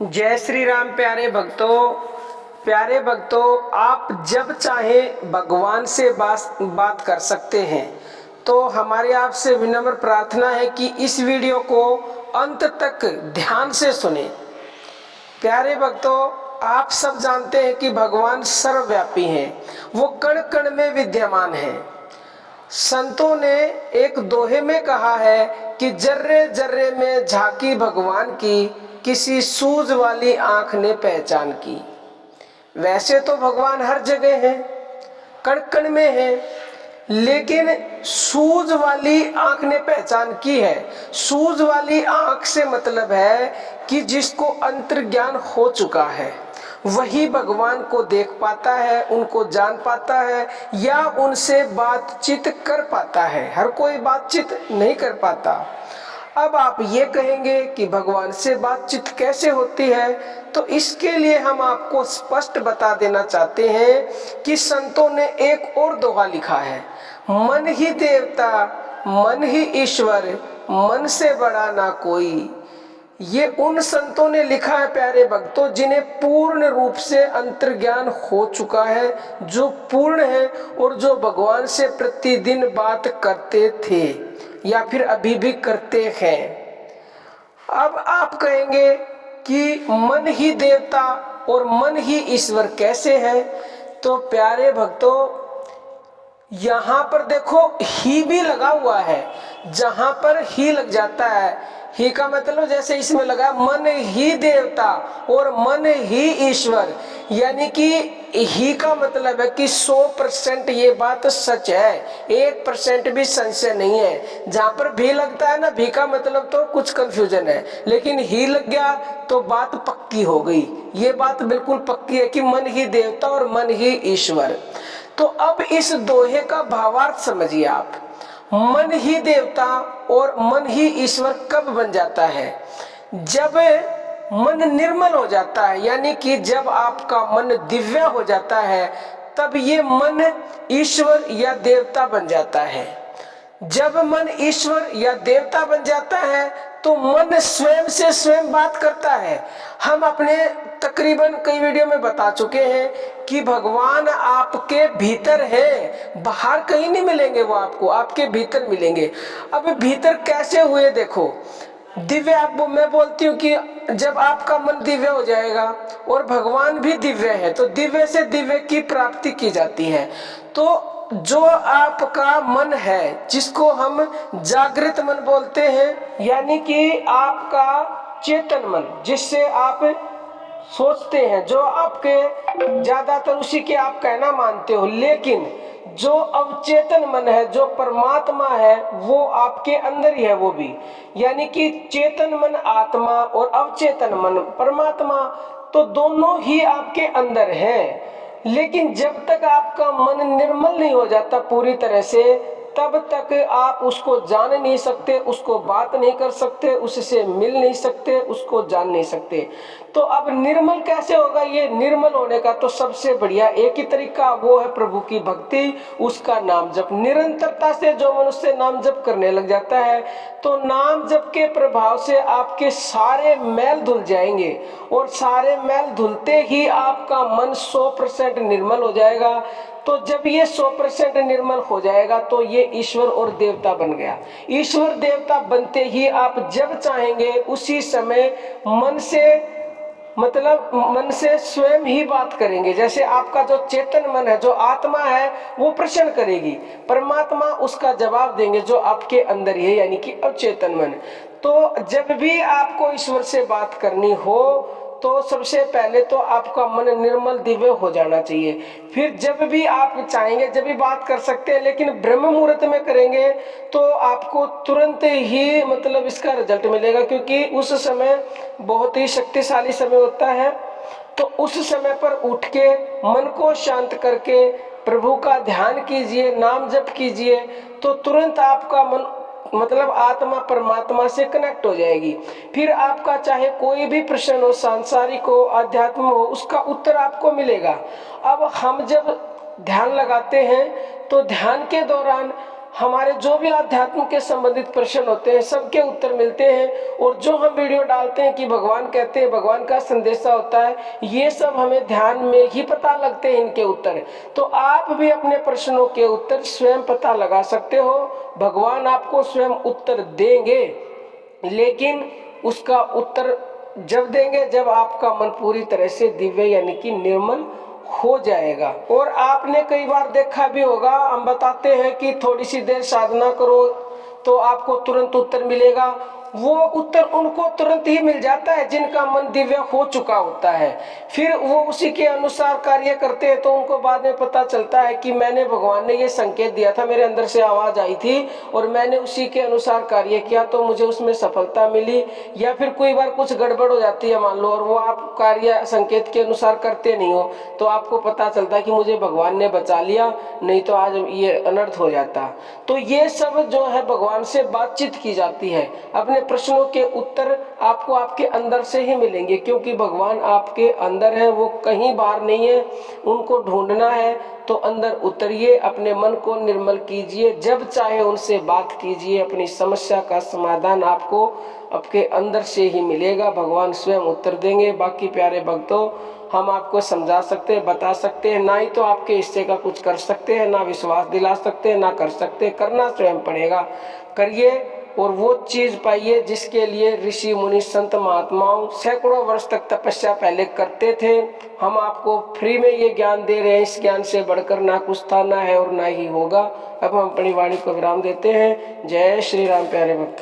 जय श्री राम। प्यारे भक्तों, आप जब चाहें भगवान से बात कर सकते हैं। तो हमारी आपसे विनम्र प्रार्थना है कि इस वीडियो को अंत तक ध्यान से सुने। प्यारे भक्तों, आप सब जानते हैं कि भगवान सर्वव्यापी हैं, वो कण कण में विद्यमान हैं। संतों ने एक दोहे में कहा है कि जर्रे जर्रे में झांकी भगवान की, किसी सूझ वाली आंख ने पहचान की। वैसे तो भगवान हर जगह है, कण कण में है, लेकिन सूझ वाली आंख ने पहचान की है। सूझ वाली आंख से मतलब है कि जिसको अंतर्ज्ञान हो चुका है वही भगवान को देख पाता है, उनको जान पाता है या उनसे बातचीत कर पाता है। हर कोई बातचीत नहीं कर पाता। अब आप ये कहेंगे कि भगवान से बातचीत कैसे होती है, तो इसके लिए हम आपको स्पष्ट बता देना चाहते हैं कि संतों ने एक और दोहा लिखा है, मन ही देवता मन ही ईश्वर, मन से बड़ा ना कोई। ये उन संतों ने लिखा है प्यारे भक्तों, जिन्हें पूर्ण रूप से अंतर्ज्ञान हो चुका है, जो पूर्ण है और जो भगवान से प्रतिदिन बात करते थे या फिर अभी भी करते हैं। अब आप कहेंगे कि मन ही देवता और मन ही ईश्वर कैसे है? तो प्यारे भक्तों, यहाँ पर देखो ही भी लगा हुआ है। जहां पर ही लग जाता है, ही का मतलब जैसे इसमें लगा मन ही देवता और मन ही ईश्वर, यानी कि ही का मतलब है कि 100% ये बात सच है, 1% भी संशय नहीं है। जहां पर भी लगता है ना, भी का मतलब तो कुछ कंफ्यूजन है, लेकिन ही लग गया तो बात पक्की हो गई। ये बात बिल्कुल पक्की है कि मन ही देवता और मन ही ईश्वर। तो अब इस दोहे का भावार्थ समझिए आप। मन ही देवता और मन ही ईश्वर कब बन जाता है? जब मन निर्मल हो जाता है, यानी कि जब आपका मन दिव्य हो जाता है, तब ये मन ईश्वर या देवता बन जाता है। जब मन ईश्वर या देवता बन जाता है तो मन स्वयं से स्वयं बात करता है। हम अपने तकरीबन कई वीडियो में बता चुके हैं कि भगवान आपके भीतर है, बाहर कहीं नहीं मिलेंगे, वो आपको आपके भीतर मिलेंगे। अब भीतर कैसे हुए देखो, दिव्य आपको मैं बोलती हूँ कि जब आपका मन दिव्य हो जाएगा और भगवान भी दिव्य है, तो दिव्य से दिव्य की प्राप्ति की जाती है। तो जो आपका मन है, जिसको हम जागृत मन बोलते हैं, यानी कि आपका चेतन मन, जिससे आप सोचते हैं, जो आपके ज्यादातर उसी के आप कहना मानते हो, लेकिन जो अवचेतन मन है, जो परमात्मा है, वो आपके अंदर ही है। वो भी यानी कि चेतन मन आत्मा और अवचेतन मन परमात्मा, तो दोनों ही आपके अंदर है। लेकिन जब तक आपका मन निर्मल नहीं हो जाता पूरी तरह से, तब तक आप उसको जान नहीं सकते, उसको बात नहीं कर सकते, उससे मिल नहीं सकते, उसको जान नहीं सकते। तो अब निर्मल कैसे होगा? ये निर्मल होने का तो सबसे बढ़िया एक ही तरीका, वो है प्रभु की भक्ति, उसका नाम जप। निरंतरता से जो मनुष्य नाम जप करने लग जाता है, तो नाम जप के प्रभाव से आपके सारे मैल धुल जाएंगे, और सारे मैल धुलते ही आपका मन 100% निर्मल हो जाएगा। तो जब ये 100% निर्मल हो जाएगा तो ये ईश्वर और देवता बन गया। ईश्वर देवता बनते ही आप जब चाहेंगे उसी समय मन से, मतलब मन से स्वयं ही बात करेंगे। जैसे आपका जो चेतन मन है, जो आत्मा है, वो प्रश्न करेगी, परमात्मा उसका जवाब देंगे जो आपके अंदर ही है, यानी कि अवचेतन मन। तो जब भी आपको ईश्वर से बात करनी हो, तो सबसे पहले तो आपका मन निर्मल दिव्य हो जाना चाहिए। फिर जब भी आप चाहेंगे जब भी बात कर सकते हैं, लेकिन ब्रह्म मुहूर्त में करेंगे तो आपको तुरंत ही मतलब इसका रिजल्ट मिलेगा, क्योंकि उस समय बहुत ही शक्तिशाली समय होता है। तो उस समय पर उठ के मन को शांत करके प्रभु का ध्यान कीजिए, नाम जप कीजिए, तो तुरंत आपका मन मतलब आत्मा परमात्मा से कनेक्ट हो जाएगी। फिर आपका चाहे कोई भी प्रश्न हो, सांसारिक हो, आध्यात्म हो, उसका उत्तर आपको मिलेगा। अब हम जब ध्यान लगाते हैं तो ध्यान के दौरान हमारे जो भी आध्यात्म के संबंधित प्रश्न होते हैं सबके उत्तर मिलते हैं। और जो हम वीडियो डालते हैं कि भगवान कहते हैं, भगवान का संदेशा होता है, ये सब हमें ध्यान में ही पता लगते हैं इनके उत्तर। तो आप भी अपने प्रश्नों के उत्तर स्वयं पता लगा सकते हो। भगवान आपको स्वयं उत्तर देंगे, लेकिन उसका उत्तर जब देंगे जब आपका मन पूरी तरह से दिव्य यानी कि निर्मल हो जाएगा। और आपने कई बार देखा भी होगा, हम बताते हैं कि थोड़ी सी देर साधना करो तो आपको तुरंत उत्तर मिलेगा। वो उत्तर उनको तुरंत ही मिल जाता है जिनका मन दिव्य हो चुका होता है। फिर वो उसी के अनुसार कार्य करते हैं तो उनको बाद में पता चलता है कि मैंने, भगवान ने ये संकेत दिया था, मेरे अंदर से आवाज आई थी और मैंने उसी के अनुसार कार्य किया तो मुझे उसमें सफलता मिली। या फिर कोई बार कुछ गड़बड़ हो जाती है मान लो, और वो आप कार्य संकेत के अनुसार करते नहीं हो तो आपको पता चलता है कि मुझे भगवान ने बचा लिया, नहीं तो आज ये अनर्थ हो जाता। तो ये सब जो है भगवान से बातचीत की जाती है। अपने प्रश्नों के उत्तर आपको आपके अंदर से ही मिलेंगे, क्योंकि भगवान आपके अंदर है, वो कहीं बाहर नहीं है। उनको ढूंढना है तो अंदर उतरिए, अपने मन को निर्मल कीजिए, जब चाहे उनसे बात कीजिए। अपनी समस्या का समाधान आपको आपके अंदर से ही मिलेगा, भगवान स्वयं उत्तर देंगे। बाकी प्यारे भक्तों, हम आपको समझा सकते हैं, बता सकते हैं, ना ही तो आपके हिस्से का कुछ कर सकते हैं, ना विश्वास दिला सकते हैं, ना कर सकते। करना स्वयं पड़ेगा, करिए और वो चीज पाइए जिसके लिए ऋषि मुनि संत महात्माओं सैकड़ों वर्ष तक तपस्या पहले करते थे। हम आपको फ्री में ये ज्ञान दे रहे हैं, इस ज्ञान से बढ़कर ना कुछ था, ना है और ना ही होगा। अब हम अपनी वाणी को विराम देते हैं। जय श्री राम प्यारे भक्तों।